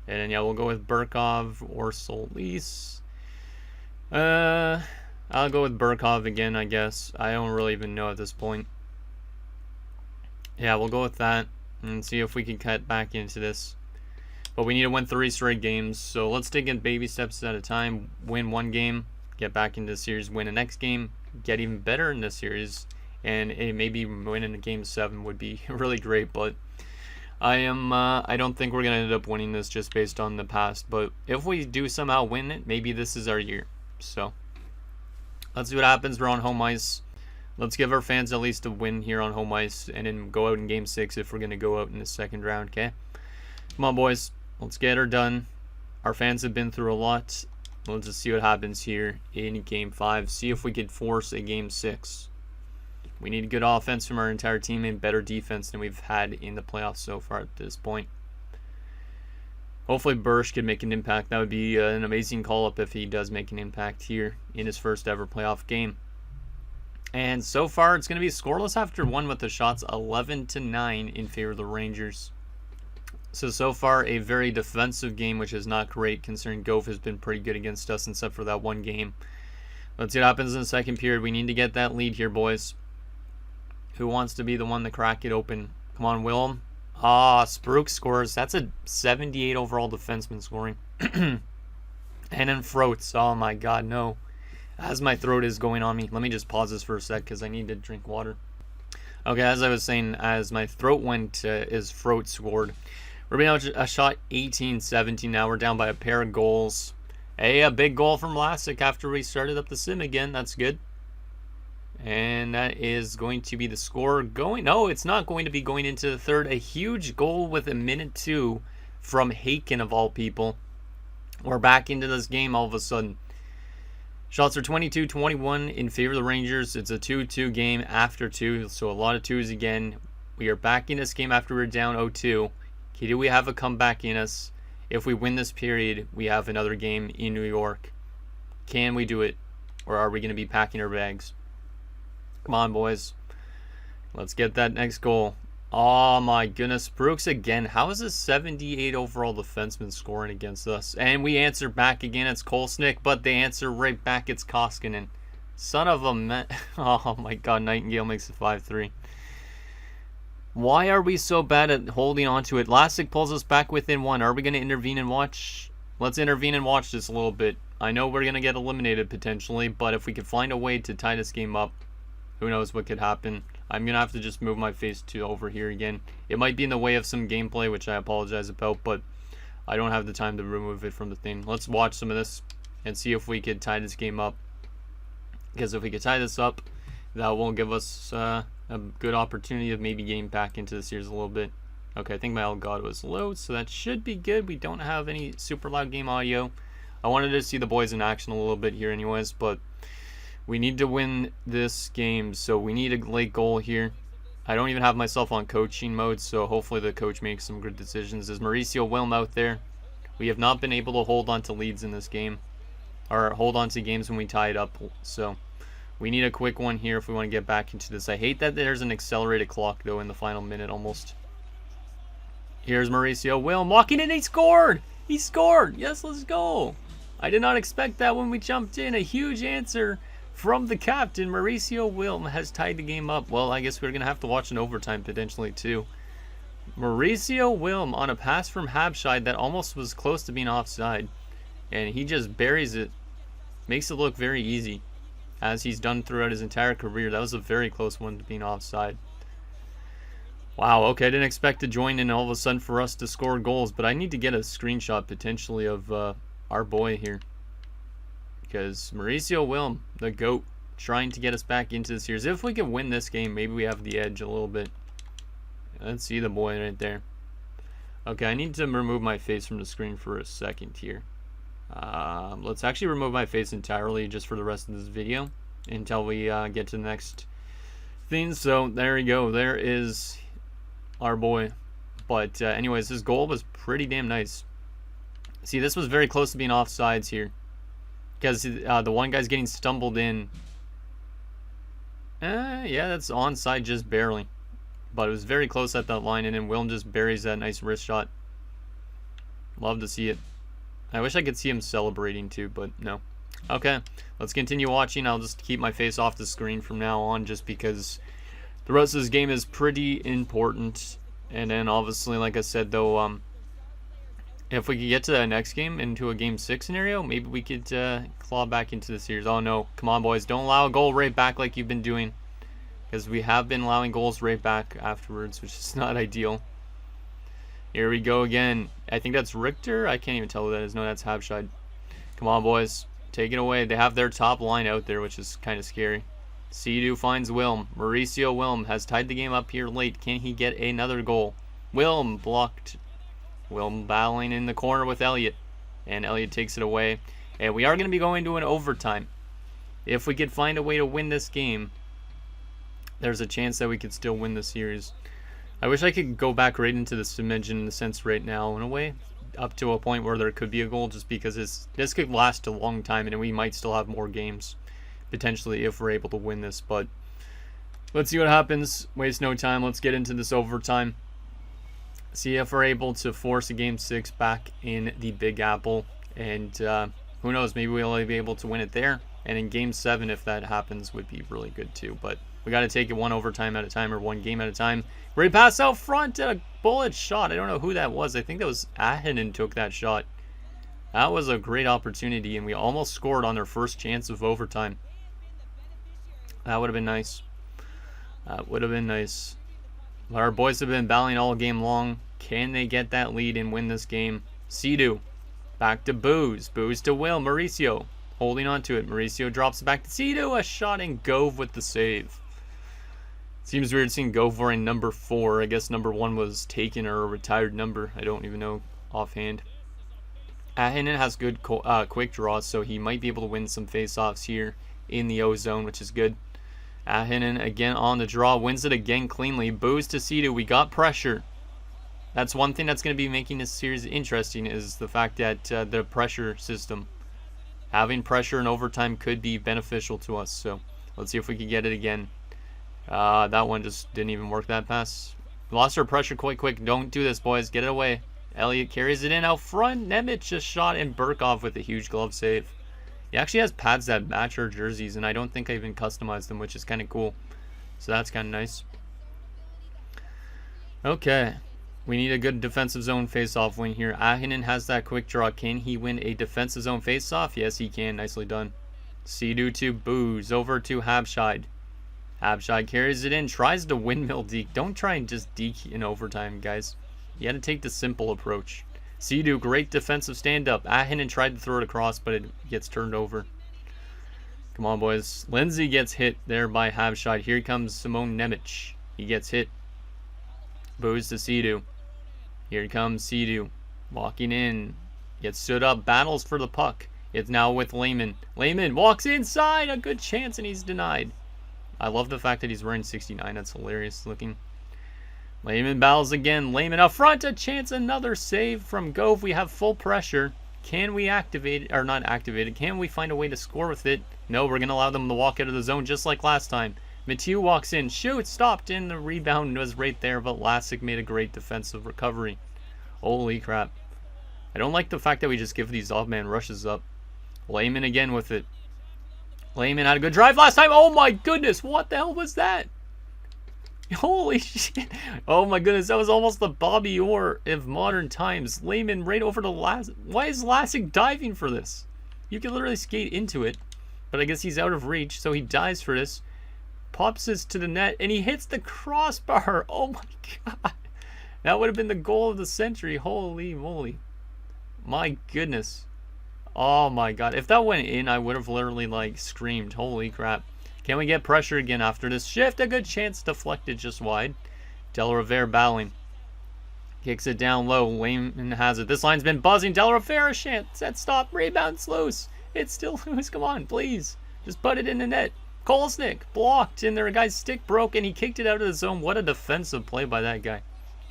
And then, yeah, we'll go with Burkov or Solis. I'll go with Burkov again, I guess. I don't really even know at this point. Yeah, we'll go with that and see if we can cut back into this. But we need to win 3 straight games, so let's take it baby steps at a time. Win 1 game, get back into the series, win the next game, get even better in this series, and maybe winning a game 7 would be really great. But I don't think we're gonna end up winning this just based on the past. But if we do somehow win it, maybe this is our year. So let's see what happens. We're on home ice. Let's give our fans at least a win here on home ice and then go out in game 6 if we're going to go out in the 2nd round, okay? Come on, boys. Let's get her done. Our fans have been through a lot. Let's just see what happens here in game 5. See if we could force a game 6. We need good offense from our entire team and better defense than we've had in the playoffs so far at this point. Hopefully Burrish can make an impact. That would be an amazing call-up if he does make an impact here in his first ever playoff game. And so far, it's going to be scoreless after one with the shots 11-9 in favor of the Rangers. So far, a very defensive game, which is not great, considering Gove has been pretty good against us, except for that one game. Let's see what happens in the second period. We need to get that lead here, boys. Who wants to be the one to crack it open? Come on, Willem. Spruk scores. That's a 78 overall defenseman scoring. And then Froats. Oh my god, no. As my throat is going on me. Let me just pause this for a sec because I need to drink water. Okay, as I was saying, as my throat went, is Froat scored. We're being out a shot 18-17 now. We're down by a pair of goals. Hey, a big goal from Vlasic after we started up the sim again. That's good. And that is going to be the score going. No, it's not going to be going into the third. A huge goal with 1:02 from Haken, of all people. We're back into this game all of a sudden. Shots are 22-21 in favor of the Rangers. It's a 2-2 game after 2, so a lot of 2s again. We are back in this game after we're down 0-2. Okay, do we have a comeback in us? If we win this period, we have another game in New York. Can we do it? Or are we going to be packing our bags? Come on, boys. Let's get that next goal. Oh, my goodness. Brooks again. How is a 78 overall defenseman scoring against us? And we answer back again. It's Kolsnik, but they answer right back. It's Koskinen. Son of a... Oh, my God. Nightingale makes it 5-3. Why are we so bad at holding on to it? Vlasic pulls us back within 1. Are we going to intervene and watch? Let's intervene and watch this a little bit. I know we're going to get eliminated potentially, but if we could find a way to tie this game up, who knows what could happen. I'm going to have to just move my face to over here again. It might be in the way of some gameplay, which I apologize about, but I don't have the time to remove it from the thing. Let's watch some of this and see if we could tie this game up. Because if we could tie this up, that will give us a good opportunity of maybe getting back into the series a little bit. Okay, I think my Elgato was low, so that should be good. We don't have any super loud game audio. I wanted to see the boys in action a little bit here anyways, but we need to win this game, so we need a late goal here. I don't even have myself on coaching mode, so hopefully the coach makes some good decisions. Is Mauricio Wilm out there? We have not been able to hold on to leads in this game, or hold on to games when we tie it up, so we need a quick one here if we want to get back into this. I hate that there's an accelerated clock, though, in the final minute almost. Here's Mauricio Wilm walking in. He scored! He scored! Yes, let's go! I did not expect that when we jumped in. A huge answer from the captain. Mauricio Wilm has tied the game up. Well, I guess we're going to have to watch an overtime potentially, too. Mauricio Wilm on a pass from Habscheid that almost was close to being offside. And he just buries it. Makes it look very easy, as he's done throughout his entire career. That was a very close one to being offside. Wow, okay, I didn't expect to join in all of a sudden for us to score goals, but I need to get a screenshot potentially of our boy here. Because Mauricio Wilm, the GOAT, trying to get us back into the series. If we can win this game, maybe we have the edge a little bit. Let's see the boy right there. Okay, I need to remove my face from the screen for a second here. Let's actually remove my face entirely just for the rest of this video until we get to the next thing. So there we go. There is our boy. But anyways, this goal was pretty damn nice. See, this was very close to being offsides here, because the one guy's getting stumbled in. Yeah, that's onside just barely, but it was very close at that line, and then Wilm just buries that nice wrist shot. Love to see it. I wish I could see him celebrating too, but no. Okay, let's continue watching. I'll just keep my face off the screen from now on, just because the rest of this game is pretty important. And then obviously, like I said though, if we could get to that next game, into a game 6 scenario, maybe we could claw back into the series. Oh no, come on boys, don't allow a goal right back like you've been doing, because we have been allowing goals right back afterwards, which is not ideal. Here we go again. I think that's Richter. I can't even tell who that is. No, that's Habscheid. Come on, boys. Take it away. They have their top line out there, which is kind of scary. Sea-Doo finds Wilm. Mauricio Wilm has tied the game up here late. Can he get another goal? Wilm blocked. Wilm battling in the corner with Elliott. And Elliott takes it away. And we are going to be going to an overtime. If we could find a way to win this game, there's a chance that we could still win the series. I wish I could go back right into the sim engine in a sense right now, in a way, up to a point where there could be a goal, just because this could last a long time and we might still have more games. potentially if we're able to win this. But let's see what happens. Waste no time. Let's get into this overtime. See if we're able to force a Game 6 back in the Big Apple. And who knows, maybe we'll only be able to win it there. And in Game 7, if that happens, would be really good too. But we got to take it one overtime at a time, or one game at a time. Great pass out front, a bullet shot. I don't know who that was. I think that was Ahinen took that shot. That was a great opportunity, and we almost scored on their first chance of overtime. That would have been nice. That would have been nice. But our boys have been battling all game long. Can they get that lead and win this game? Sidu. Back to Booze. Booze to Will. Mauricio. Holding on to it. Mauricio drops it back to Sidu. A shot, and Gove with the save. Seems weird seeing Gove wearing number 4. I guess number 1 was taken or a retired number. I don't even know offhand. Ahinen has good quick draws, so he might be able to win some face-offs here in the O zone, which is good. Ahinen again on the draw, wins it again cleanly. Booze to Sidu. We got pressure. That's one thing that's going to be making this series interesting, is the fact that the pressure system. Having pressure in overtime could be beneficial to us. So let's see if we can get it again. That one just didn't even work, that pass. Lost our pressure quite quick. Don't do this, boys. Get it away. Elliott carries it in out front. Nemec just shot, and Burkov with a huge glove save. He actually has pads that match our jerseys, and I don't think I even customized them, which is kind of cool. So that's kind of nice. Okay. We need a good defensive zone face-off win here. Ahinen has that quick draw. Can he win a defensive zone face-off? Yes, he can. Nicely done. Sidu to Booze. Over to Habscheid. Habscheid carries it in. Tries to windmill deke. Don't try and just deke in overtime, guys. You got to take the simple approach. Sidu, great defensive stand-up. Ahinen tried to throw it across, but it gets turned over. Come on, boys. Lindsay gets hit there by Habscheid. Here comes Simone Nemec. He gets hit. Booze to Sidu. Here comes Sidu. Walking in. Gets stood up. Battles for the puck. It's now with Lehman. Lehman walks inside. A good chance, and he's denied. I love the fact that he's wearing 69. That's hilarious looking. Lehman battles again. Lehman up front. A chance. Another save from Gove. We have full pressure. Can we activate it? Or not activate it. Can we find a way to score with it? No, we're going to allow them to walk out of the zone just like last time. Mathieu walks in. Shoot. Stopped. And the rebound was right there. But Lassick made a great defensive recovery. Holy crap. I don't like the fact that we just give these odd man rushes up. Lehman again with it. Lehman had a good drive last time. Oh my goodness. What the hell was that? Holy shit. Oh my goodness. That was almost the Bobby Orr of modern times. Lehman right over to Lassick. Why is Lassick diving for this? You can literally skate into it. But I guess he's out of reach. So he dives for this. Pops this to the net. And he hits the crossbar. Oh my god. That would have been the goal of the century. Holy moly. My goodness. Oh my god. If that went in, I would have literally like screamed. Holy crap. Can we get pressure again after this shift? A good chance, deflected just wide. Del Rivera battling. Kicks it down low. Lehman has it. This line's been buzzing. Del Rivera chance. Set stop. Rebound's loose. It's still loose. Come on, please. Just put it in the net. Kolesnik blocked. And their guy's stick broke and he kicked it out of the zone. What a defensive play by that guy.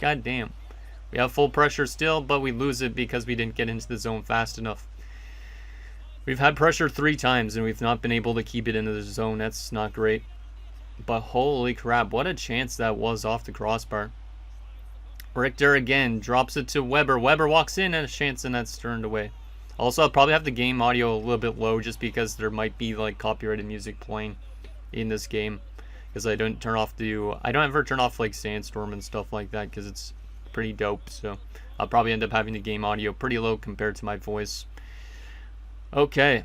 God damn. We have full pressure still, but we lose it because we didn't get into the zone fast enough. We've had pressure 3 times and we've not been able to keep it into the zone. That's not great. But holy crap, what a chance that was off the crossbar. Richter again drops it to Weber. Weber walks in and a chance, and that's turned away. Also, I'll probably have the game audio a little bit low just because there might be like copyrighted music playing in this game. Because I don't ever turn off like Sandstorm and stuff like that because it's pretty dope. So I'll probably end up having the game audio pretty low compared to my voice. Okay,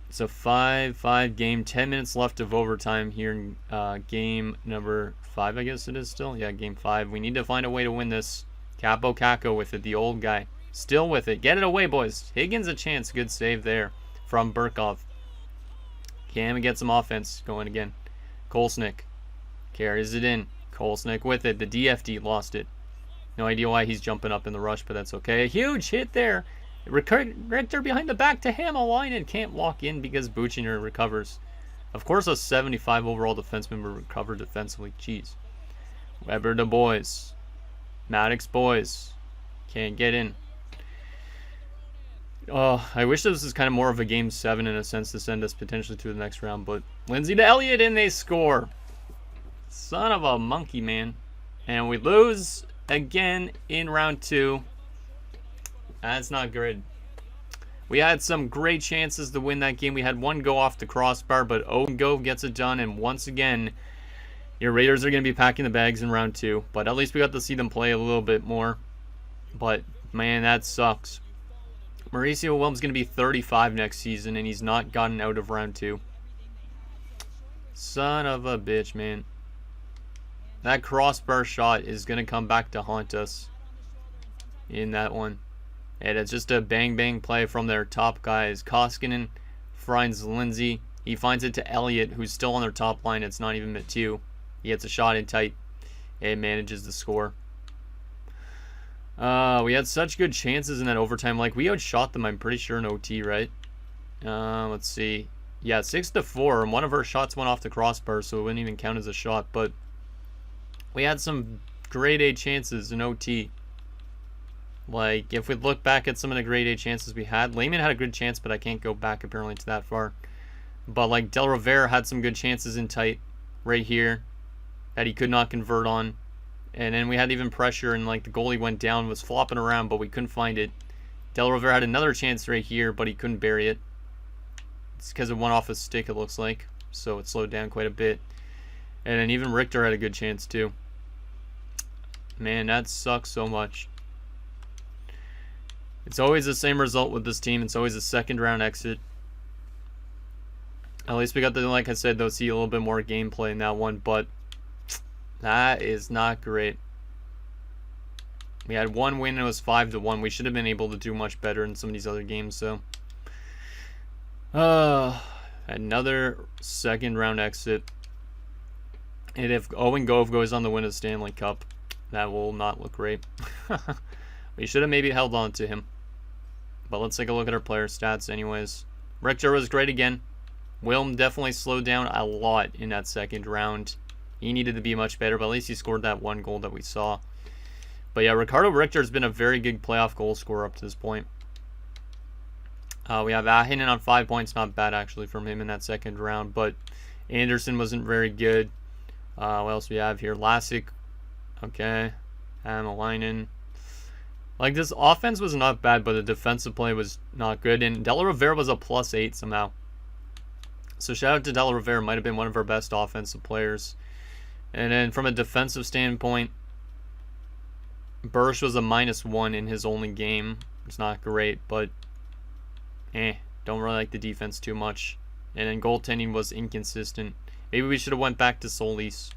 it's a 5-5 game. 10 minutes left of overtime here in game number 5, I guess it is still. Yeah, game 5. We need to find a way to win this. Capo Caco with it, the old guy. Still with it. Get it away, boys. Higgins a chance. Good save there from Burkov. Can we get some offense going again? Kolesnik carries it in. Kolesnik with it. The DFD lost it. No idea why he's jumping up in the rush, but that's okay. A huge hit there. Richter behind the back to Hamalainen. Can't walk in because Buchner recovers. Of course, a 75 overall defenseman will recover defensively. Jeez. Weber to Boys. Maddox Boys. Can't get in. Oh, I wish this was kind of more of a game 7 in a sense to send us potentially to the next round, but Lindsay to Elliott and they score. Son of a monkey, man. And we lose again in round 2. That's not good. We had some great chances to win that game. We had one go off the crossbar, but Owen Gove gets it done, and once again, your Raiders are going to be packing the bags in round 2. But at least we got to see them play a little bit more. But, man, that sucks. Mauricio Wilm's going to be 35 next season, and he's not gotten out of round 2. Son of a bitch, man. That crossbar shot is going to come back to haunt us in that one. And it's just a bang-bang play from their top guys. Koskinen finds Lindsay. He finds it to Elliott, who's still on their top line. It's not even Mathieu. He gets a shot in tight and manages to score. We had such good chances in that overtime. Like, we outshot them, I'm pretty sure, in OT, right? Let's see. Yeah, 6-4, and one of our shots went off the crossbar, so it wouldn't even count as a shot. But we had some grade A chances in OT. Like, if we look back at some of the grade A chances we had, Lehman had a good chance, but I can't go back apparently to that far. But, like, Del Rivera had some good chances in tight right here that he could not convert on. And then we had even pressure, and, like, the goalie went down, was flopping around, but we couldn't find it. Del Rivera had another chance right here, but he couldn't bury it. It's because it went off his stick, it looks like. So it slowed down quite a bit. And then even Richter had a good chance, too. Man, that sucks so much. It's always the same result with this team. It's always a second round exit. At least we got to, like I said, though, see a little bit more gameplay in that one, but that is not great. We had one win and it was 5-1. We should have been able to do much better in some of these other games, so. Another second round exit. And if Owen Gove goes on to win a Stanley Cup, that will not look great. We should have maybe held on to him. But let's take a look at our player stats anyways. Richter was great again. Wilm definitely slowed down a lot in that second round. He needed to be much better, but at least he scored that one goal that we saw. But yeah, Ricardo Richter has been a very good playoff goal scorer up to this point. We have Ahinen on 5 points. Not bad, actually, from him in that second round. But Anderson wasn't very good. What else we have here? Lassick. Okay. Amalainen. Like, this offense was not bad, but the defensive play was not good. And Del Rivera was a +8 somehow. So shout out to Del Rivera. Might have been one of our best offensive players. And then from a defensive standpoint, Bursch was a -1 in his only game. It's not great, but don't really like the defense too much. And then goaltending was inconsistent. Maybe we should have went back to Solis.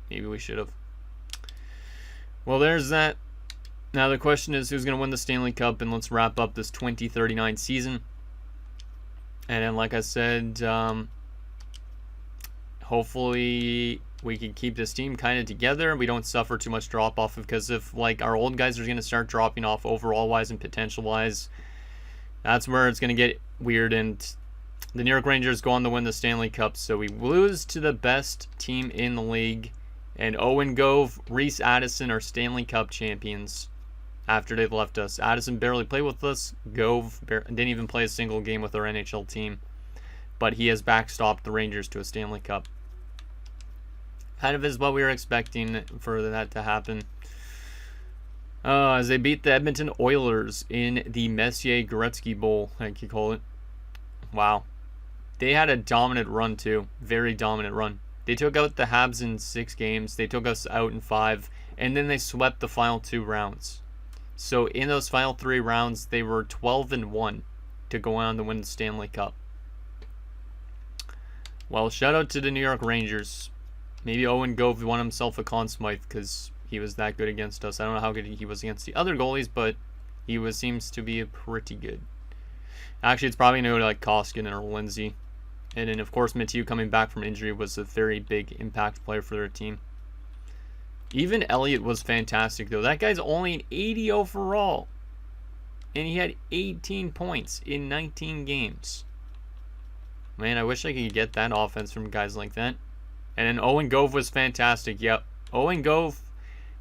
Maybe we should have. Well, there's that. Now the question is who's going to win the Stanley Cup, and let's wrap up this 2039 season. And then, like I said, hopefully we can keep this team kind of together. We don't suffer too much drop off, because if like our old guys are going to start dropping off overall wise and potential wise, that's where it's going to get weird. And the New York Rangers go on to win the Stanley Cup, so we lose to the best team in the league. And Owen Gove, Reese Addison are Stanley Cup champions after they've left us. Addison barely played with us. Gove didn't even play a single game with our NHL team. But he has backstopped the Rangers to a Stanley Cup. Kind of is what we were expecting for that to happen. As they beat the Edmonton Oilers in the Messier-Gretzky Bowl, I could call it. Wow. They had a dominant run too. Very dominant run. They took out the Habs in 6 games. They took us out in 5. And then they swept the final 2 rounds. So in those final 3 rounds, they were 12-1 to go on to win the Stanley Cup. Well, shout out to the New York Rangers. Maybe Owen Gove won himself a Conn Smythe because he was that good against us. I don't know how good he was against the other goalies, but he seems to be pretty good. Actually, it's probably going to go to like Koskinen or Lindsay. And then, of course, Mathieu coming back from injury was a very big impact player for their team. Even Elliott was fantastic, though. That guy's only an 80 overall. And he had 18 points in 19 games. Man, I wish I could get that offense from guys like that. And then Owen Gove was fantastic. Yep. Owen Gove,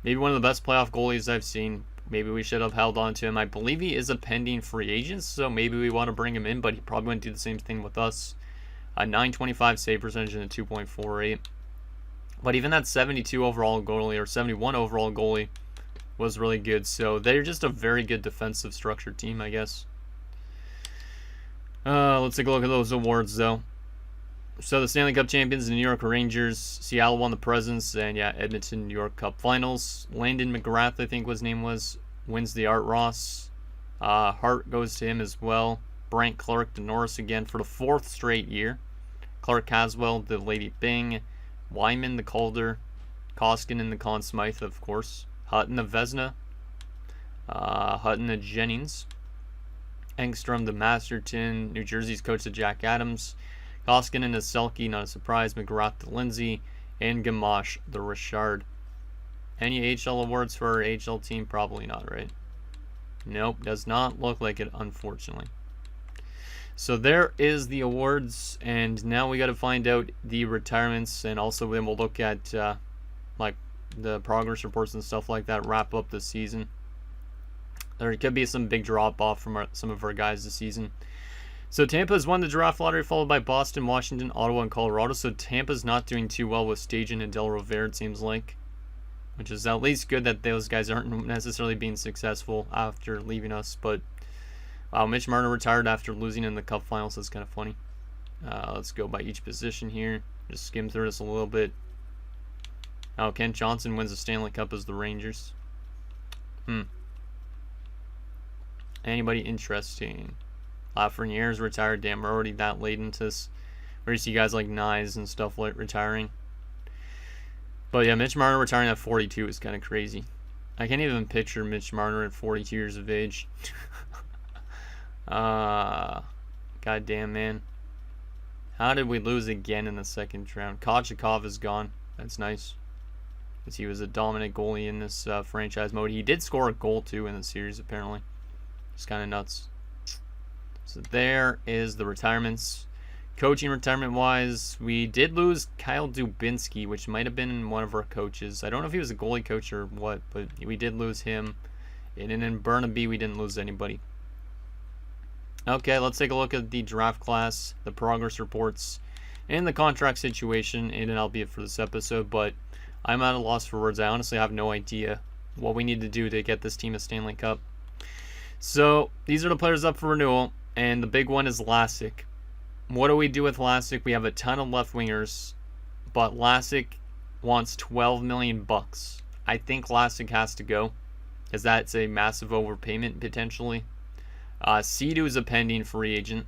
maybe one of the best playoff goalies I've seen. maybe we should have held on to him. I believe he is a pending free agent, so maybe we want to bring him in, but he probably wouldn't do the same thing with us. A 925 save percentage and a 2.48. But even that 72 overall goalie or 71 overall goalie was really good. So they're just a very good defensive structured team, I guess. Let's take a look at those awards, though. So the Stanley Cup champions, the New York Rangers. Seattle won the Presidents, and yeah, Edmonton, New York Cup Finals. Landon McGrath, I think his name was, wins the Art Ross. Hart goes to him as well. Brandt Clark to Norris again for the 4th straight year. Clark Caswell, the Lady Bing. Wyman, the Calder. Koskinen, the Conn Smythe, of course. Hutton, the Vezina. Hutton, the Jennings. Engstrom, the Masterton. New Jersey's coach, the Jack Adams. Koskinen, the Selke, not a surprise. McGrath, the Lindsay. And Gamache, the Richard. Any AHL awards for our AHL team? Probably not, right? Nope, does not look like it, unfortunately. So there is the awards, and now we got to find out the retirements, and also then we'll look at like the progress reports and stuff like that, wrap up the season. There could be some big drop off from some of our guys this season. So Tampa's won the draft lottery, followed by Boston, Washington, Ottawa, and Colorado. So Tampa's not doing too well with Stajan and Del Rovere, it seems like, which is at least good that those guys aren't necessarily being successful after leaving us. But wow, Mitch Marner retired after losing in the Cup Finals. That's kind of funny. Let's go by each position here. Just skim through this a little bit. Oh, Kent Johnson wins the Stanley Cup as the Rangers. Anybody interesting? Lafreniere's retired. Damn, we're already that late into this. Where you see guys like Nyes and stuff like retiring. But yeah, Mitch Marner retiring at 42 is kind of crazy. I can't even picture Mitch Marner at 42 years of age. Goddamn, man. How did we lose again in the second round? Kochikov is gone. That's nice, because he was a dominant goalie in this franchise mode. He did score a goal too in the series, apparently. It's kind of nuts. So there is the retirements. Coaching retirement wise, we did lose Kyle Dubinsky, which might have been one of our coaches. I don't know if he was a goalie coach or what, but we did lose him. And then in Burnaby, we didn't lose anybody. Okay, let's take a look at the draft class, the progress reports, and the contract situation, and then that'll be it for this episode. But I'm at a loss for words. I honestly have no idea what we need to do to get this team a Stanley Cup. So these are the players up for renewal, and the big one is Lassick. What do we do with Lassick? We have a ton of left wingers, but Lassick wants $12 million. I think Lassick has to go, because that's a massive overpayment potentially. Seadoo is a pending free agent.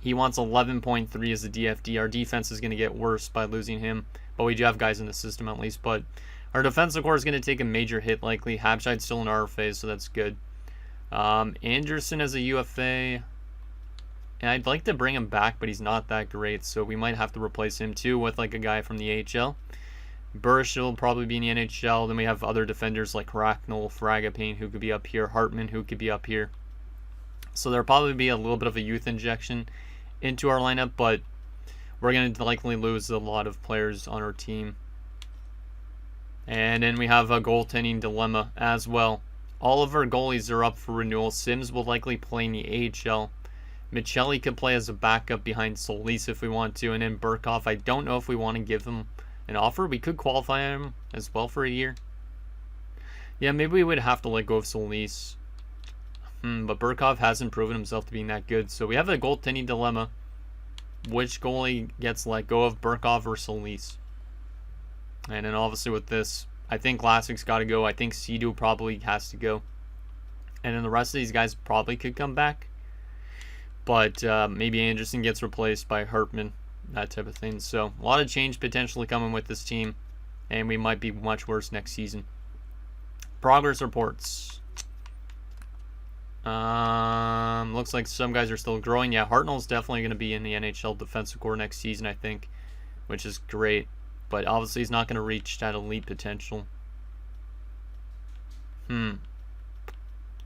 He wants 11.3 as a DFD. Our defense is going to get worse by losing him, but we do have guys in the system at least. But our defensive core is going to take a major hit likely. Habscheid's still in RFA, so that's good. Anderson as a UFA. And I'd like to bring him back, but he's not that great, so we might have to replace him too with like a guy from the AHL. Burrish will probably be in the NHL. Then we have other defenders like Racknell, Fragapane, who could be up here. Hartman, who could be up here. So there'll probably be a little bit of a youth injection into our lineup, but we're going to likely lose a lot of players on our team. And then we have a goaltending dilemma as well. All of our goalies are up for renewal. Sims will likely play in the AHL. Michelli could play as a backup behind Solis if we want to. And then Burkhoff, I don't know if we want to give him an offer. We could qualify him as well for a year. Yeah, maybe we would have to let go of Solis. But Burkhoff hasn't proven himself to be that good. So we have a goaltending dilemma. Which goalie gets let go of, Burkhoff or Solis? And then obviously with this, I think Lassick's got to go. I think Seadoo probably has to go. And then the rest of these guys probably could come back. But maybe Anderson gets replaced by Hartman, that type of thing. So a lot of change potentially coming with this team. And we might be much worse next season. Progress reports. Looks like some guys are still growing. Yeah, Hartnell's definitely going to be in the NHL defensive core next season, I think, which is great. But obviously he's not going to reach that elite potential.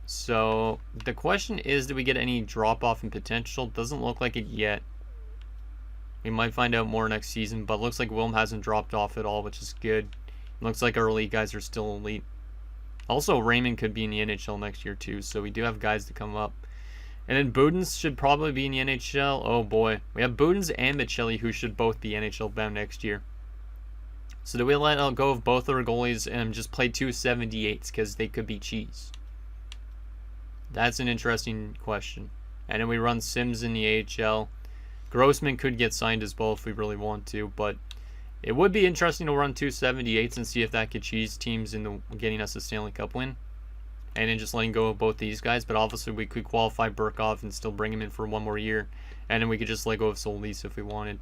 So the question is, do we get any drop-off in potential? Doesn't look like it yet. We might find out more next season, but looks like Wilm hasn't dropped off at all, which is good. Looks like our elite guys are still elite. Also, Raymond could be in the NHL next year too, so we do have guys to come up. And then Budens should probably be in the NHL. Oh boy. We have Budens and Michelli who should both be NHL bound next year. So do we let go of both our goalies and just play 278s because they could be cheese? That's an interesting question. And then we run Sims in the AHL. Grossman could get signed as well if we really want to, but it would be interesting to run 278s and see if that could cheese teams into getting us a Stanley Cup win. And then just letting go of both these guys. But obviously we could qualify Burkov and still bring him in for one more year. And then we could just let go of Solis if we wanted.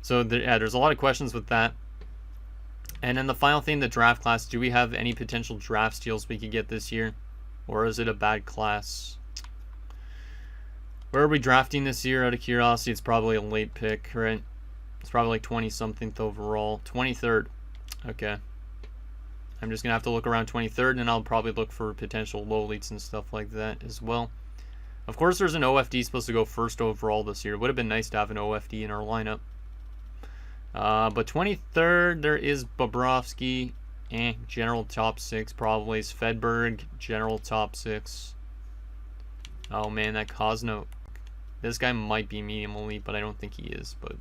So there's a lot of questions with that. And then the final thing, the draft class. Do we have any potential draft steals we could get this year? Or is it a bad class? Where are we drafting this year? Out of curiosity, it's probably a late pick, right? It's probably like 20-something overall. 23rd. Okay. I'm just going to have to look around 23rd, and I'll probably look for potential low leads and stuff like that as well. Of course, there's an OFD supposed to go first overall this year. It would have been nice to have an OFD in our lineup. But 23rd, there is Bobrovsky. General top 6 probably. Svedberg, general top 6. Oh man, that Cosno. This guy might be medium elite, but I don't think he is. But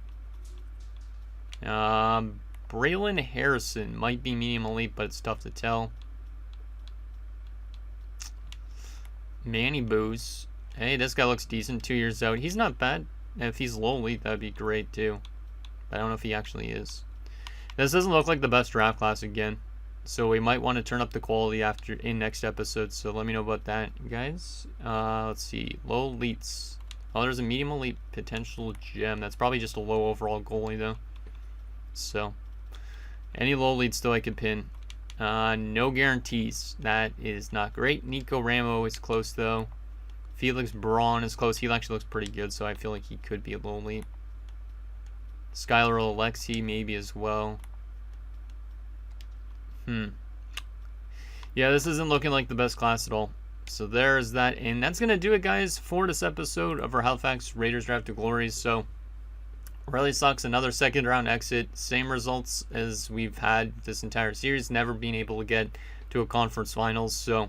Braylon Harrison might be medium elite, but it's tough to tell. Manny Booze. Hey, this guy looks decent. 2 years out. He's not bad. If he's low elite, that'd be great too. But I don't know if he actually is. This doesn't look like the best draft class again. So we might want to turn up the quality in next episode. So let me know about that, guys. Let's see. Low elites. Oh, there's a medium elite potential gem. That's probably just a low overall goalie though. So any low leads still I could pin. No guarantees. That is not great. Nico Ramo is close though. Felix Braun is close. He actually looks pretty good, so I feel like he could be a low lead. Skylar Alexi maybe as well. Yeah, this isn't looking like the best class at all. So there's that. And that's going to do it, guys, for this episode of our Halifax Raiders Draft to Glories. So really sucks. Another second round exit. Same results as we've had this entire series. Never being able to get to a conference finals. So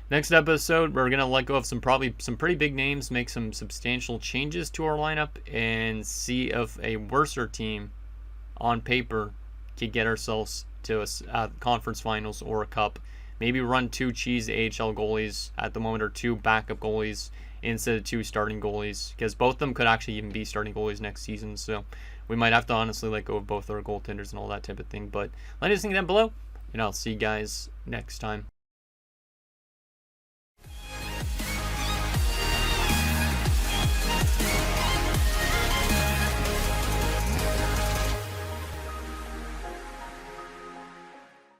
next episode, we're going to let go of probably some pretty big names, make some substantial changes to our lineup, and see if a worser team on paper could get ourselves to a conference finals or a cup. Maybe run 2 cheese AHL goalies at the moment, or 2 backup goalies instead of 2 starting goalies, because both of them could actually even be starting goalies next season. So we might have to honestly let go of both our goaltenders and all that type of thing. But let us know down below, and I'll see you guys next time.